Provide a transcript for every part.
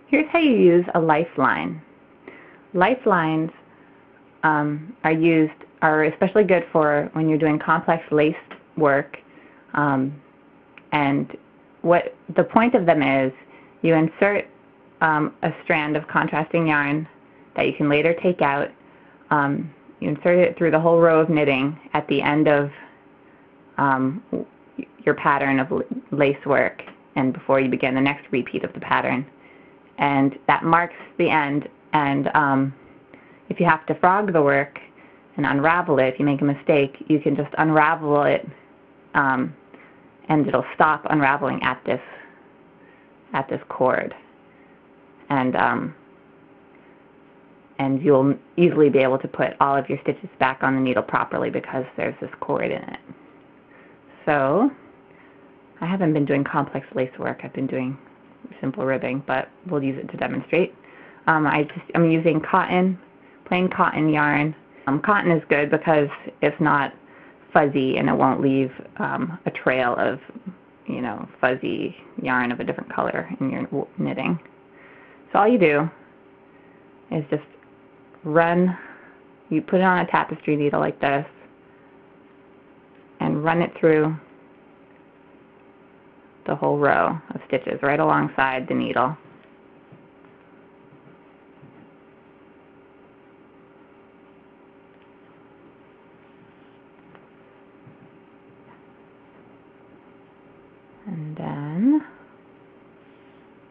Here's how you use a lifeline. Lifelines are especially good for when you're doing complex lace work. And what the point of them is, you insert a strand of contrasting yarn that you can later take out. You insert it through the whole row of knitting at the end of your pattern of lace work and before you begin the next repeat of the pattern. And that marks the end. And if you have to frog the work and unravel it, if you make a mistake, you can just unravel it and it'll stop unraveling at this cord. And you'll easily be able to put all of your stitches back on the needle properly because there's this cord in it. So I haven't been doing complex lace work. I've been doing simple ribbing, but we'll use it to demonstrate. I'm using cotton, plain cotton yarn. Cotton is good because it's not fuzzy and it won't leave a trail of, fuzzy yarn of a different color in your knitting. So all you do is just you put it on a tapestry needle like this and run it through the whole row of stitches right alongside the needle.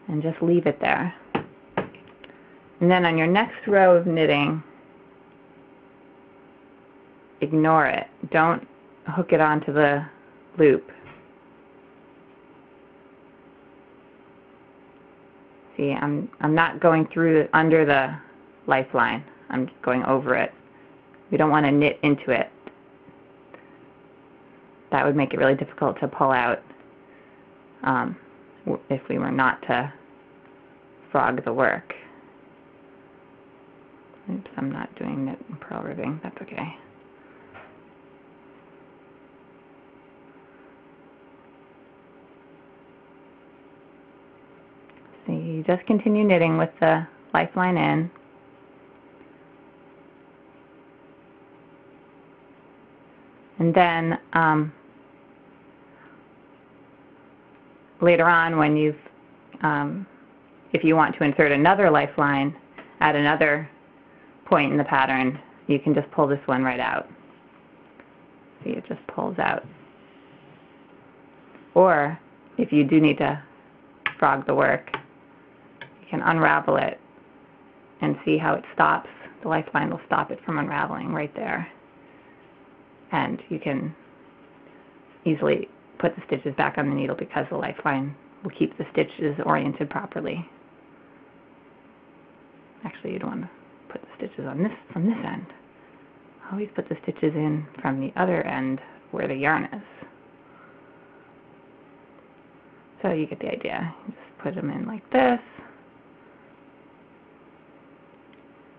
And just leave it there. And then on your next row of knitting, ignore it. Don't hook it onto the loop. See, I'm not going through under the lifeline. I'm going over it. We don't want to knit into it. That would make it really difficult to pull out if we were not to frog the work. Oops, I'm not doing knit and purl ribbing. That's okay. So you just continue knitting with the lifeline in. And then later on, when you've, if you want to insert another lifeline at another point in the pattern, you can just pull this one right out. See, it just pulls out. Or if you do need to frog the work, you can unravel it and see how it stops. The lifeline will stop it from unraveling right there. And you can easily put the stitches back on the needle because the lifeline will keep the stitches oriented properly. Actually, you don't want to put the stitches on from this end. Always put the stitches in from the other end where the yarn is. So you get the idea. You just put them in like this.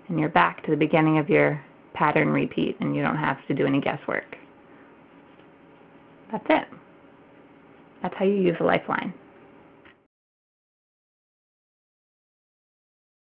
And you're back to the beginning of your pattern repeat, and you don't have to do any guesswork. That's it. That's how you use a lifeline.